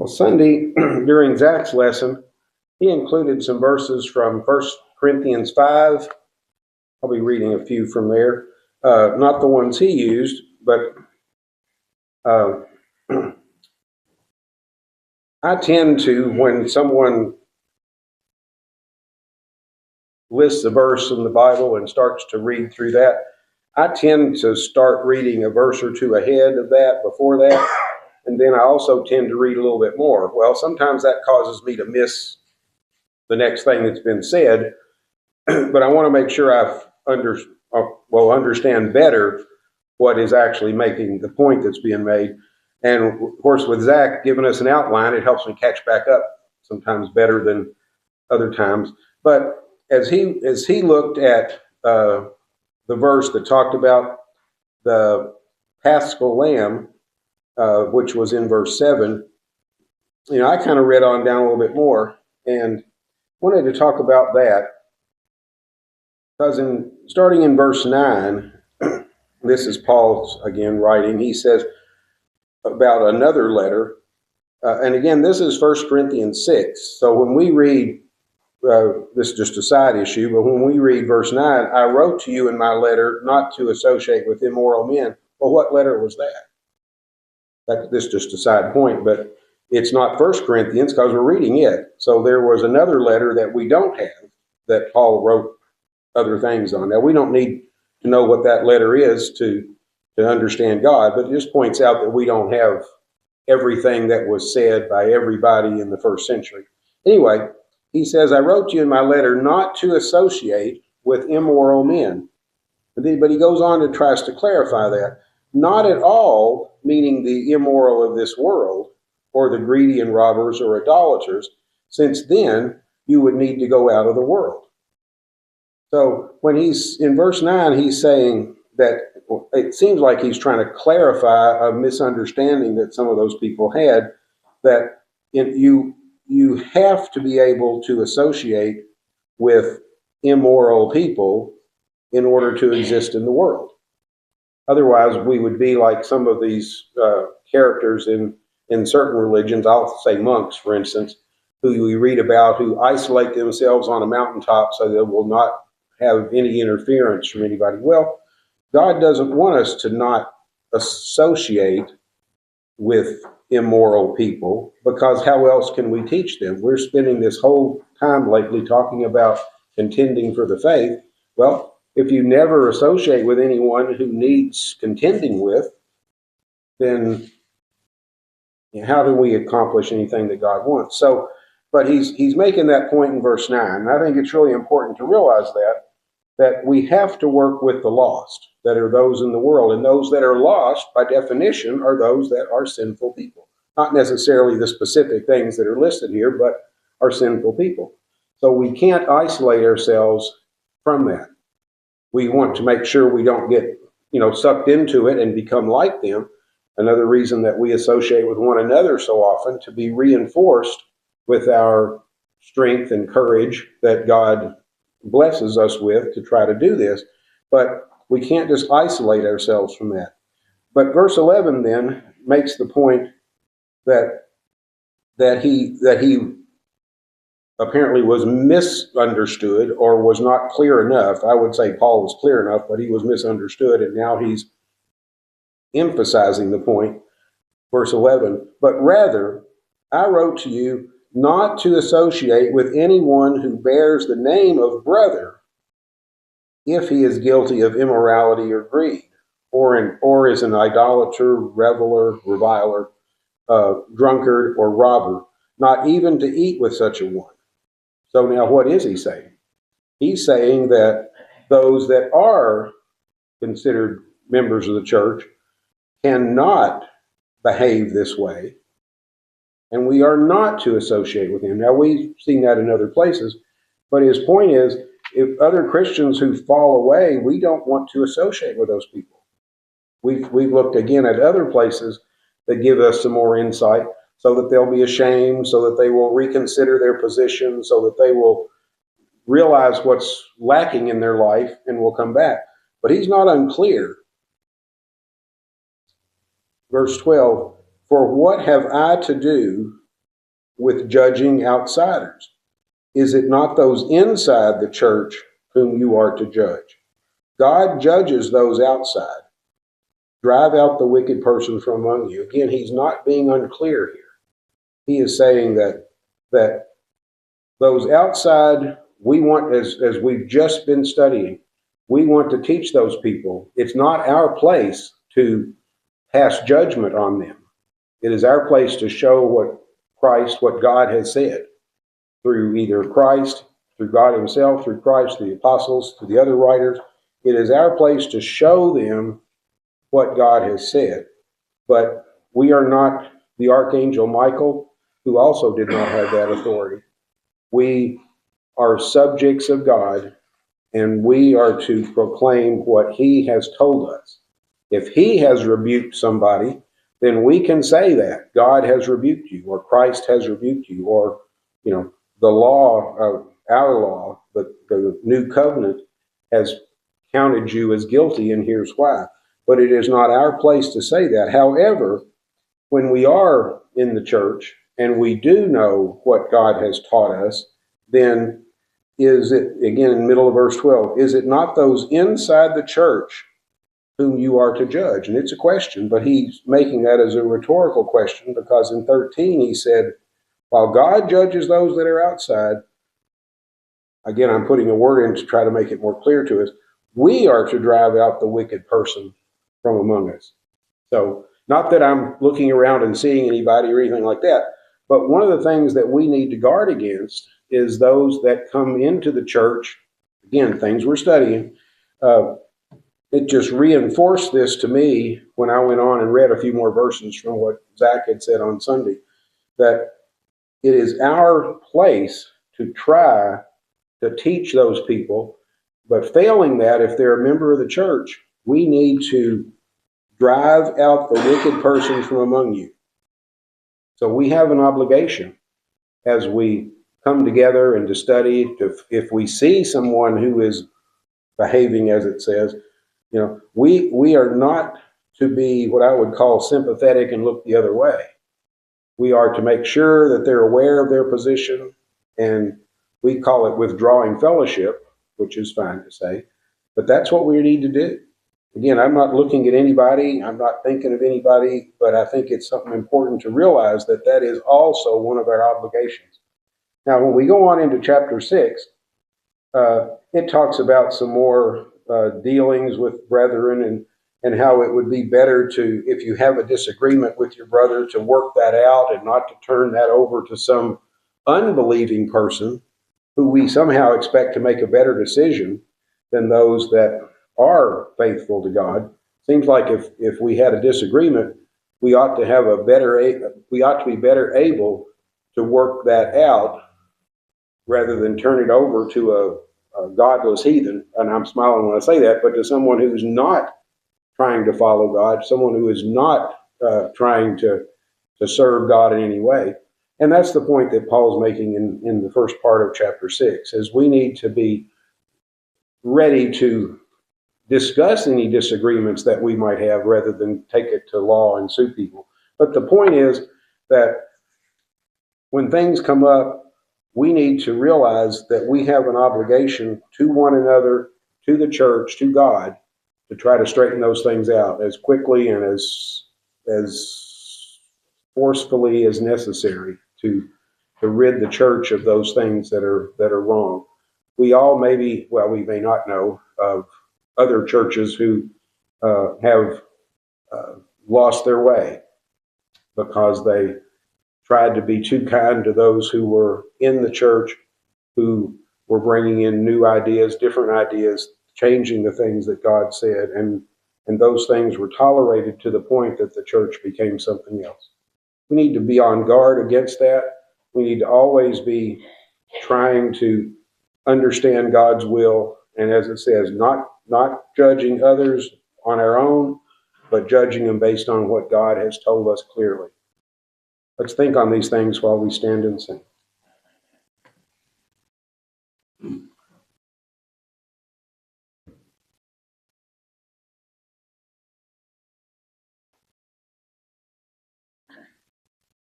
Well, Sunday, during Zach's lesson, he included some verses from 1 Corinthians 5. I'll be reading a few from there. Not the ones he used, but uh, I tend to, when someone lists a verse in the Bible and starts to read through that, I tend to start reading a verse or two ahead of that, before that, and then I also tend to read a little bit more. Well, sometimes that causes me to miss the next thing that's been said, but I want to make sure understand better what is actually making the point that's being made. And of course, with Zach giving us an outline, it helps me catch back up sometimes better than other times. But as he looked at the verse that talked about the Paschal Lamb, which was in verse 7, I kind of read on down a little bit more and wanted to talk about that. Because starting in verse 9, this is Paul's, again, writing. He says about another letter. And again, this is 1 Corinthians 6. So when we read, this is just a side issue, but when we read verse 9, I wrote to you in my letter not to associate with immoral men. Well, what letter was that? This is just a side point, but it's not 1 Corinthians because we're reading it. So there was another letter that we don't have that Paul wrote other things on. Now, we don't need to know what that letter is to understand God, but it just points out that we don't have everything that was said by everybody in the first century. Anyway, he says, I wrote to you in my letter not to associate with immoral men. But he goes on and tries to clarify that. Not at all meaning the immoral of this world, or the greedy and robbers or idolaters, since then you would need to go out of the world. So when he's in verse 9, he's saying that it seems like he's trying to clarify a misunderstanding that some of those people had, that you have to be able to associate with immoral people in order to exist in the world. Otherwise, we would be like some of these characters in certain religions, I'll say monks, for instance, who we read about, who isolate themselves on a mountaintop so they will not have any interference from anybody. Well, God doesn't want us to not associate with immoral people, because how else can we teach them? We're spending this whole time lately talking about contending for the faith. Well, if you never associate with anyone who needs contending with, then how do we accomplish anything that God wants? So, but he's making that point in verse 9. And I think it's really important to realize that we have to work with the lost, that are those in the world. And those that are lost, by definition, are those that are sinful people. Not necessarily the specific things that are listed here, but are sinful people. So we can't isolate ourselves from that. We want to make sure we don't get, sucked into it and become like them. Another reason that we associate with one another so often, to be reinforced with our strength and courage that God blesses us with to try to do this. But we can't just isolate ourselves from that. But verse 11 then makes the point that he apparently was misunderstood, or was not clear enough. I would say Paul was clear enough, but he was misunderstood, and now he's emphasizing the point. Verse 11, but rather, I wrote to you not to associate with anyone who bears the name of brother, if he is guilty of immorality or greed, or is an idolater, reveler, reviler, drunkard, or robber, not even to eat with such a one. So now what is he saying? He's saying that those that are considered members of the church cannot behave this way, and we are not to associate with him. Now, we've seen that in other places, but his point is, if other Christians who fall away, we don't want to associate with those people. We've looked again at other places that give us some more insight, so that they'll be ashamed, so that they will reconsider their position, so that they will realize what's lacking in their life and will come back. But he's not unclear. Verse 12, for what have I to do with judging outsiders? Is it not those inside the church whom you are to judge? God judges those outside. Drive out the wicked person from among you. Again, he's not being unclear here. He is saying that those outside, we want, as we've just been studying, we want to teach those people. It's not our place to pass judgment on them. It is our place to show what God has said through either Christ, through God himself, through Christ, through the apostles, through the other writers. It is our place to show them what God has said. But we are not the Archangel Michael, who also did not have that authority. We are subjects of God, and we are to proclaim what he has told us. If he has rebuked somebody, then we can say that God has rebuked you, or Christ has rebuked you, or the law, our law, the new covenant has counted you as guilty, and here's why. But it is not our place to say that. However, when we are in the church and we do know what God has taught us, then is it, again, in the middle of verse 12, is it not those inside the church whom you are to judge? And it's a question, but he's making that as a rhetorical question, because in 13 he said, while God judges those that are outside, again, I'm putting a word in to try to make it more clear to us, we are to drive out the wicked person from among us. So, not that I'm looking around and seeing anybody or anything like that, but one of the things that we need to guard against is those that come into the church, again, things we're studying. It just reinforced this to me when I went on and read a few more verses from what Zach had said on Sunday, that it is our place to try to teach those people, but failing that, if they're a member of the church, we need to drive out the wicked person from among you. So we have an obligation as we come together and to study, if we see someone who is behaving as it says, we are not to be what I would call sympathetic and look the other way. We are to make sure that they're aware of their position, and we call it withdrawing fellowship, which is fine to say, but that's what we need to do. Again, I'm not looking at anybody, I'm not thinking of anybody, but I think it's something important to realize that that is also one of our obligations. Now, when we go on into chapter 6, it talks about some more dealings with brethren and how it would be better to, if you have a disagreement with your brother, to work that out and not to turn that over to some unbelieving person who we somehow expect to make a better decision than those that are faithful to God. Seems like if we had a disagreement, we ought to be better able to work that out rather than turn it over to a godless heathen. And I'm smiling when I say that, but to someone who's not trying to follow God, someone who is not trying to serve God in any way. And that's the point that Paul's making in the first part of chapter 6, is we need to be ready to discuss any disagreements that we might have rather than take it to law and sue people. But the point is that when things come up, we need to realize that we have an obligation to one another, to the church, to God, to try to straighten those things out as quickly and as forcefully as necessary to rid the church of those things that are wrong. We all we may not know of other churches who have lost their way because they tried to be too kind to those who were in the church, who were bringing in new ideas, different ideas, changing the things that God said, and those things were tolerated to the point that the church became something else. We need to be on guard against that. We need to always be trying to understand God's will, and as it says, not judging others on our own, but judging them based on what God has told us clearly. Let's think on these things while we stand and sing.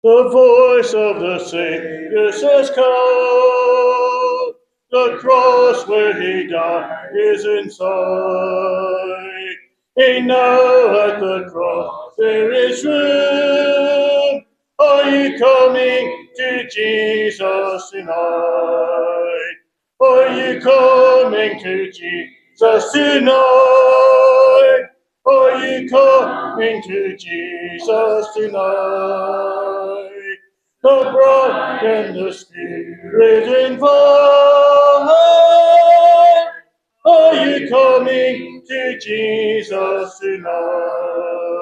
The voice of the Savior says, come. The cross where he died is in sight. And now at the cross there is room. Are you coming to Jesus tonight? Are you coming to Jesus tonight? Are you coming to Jesus tonight? The bride and the Spirit invite. Are you coming to Jesus tonight?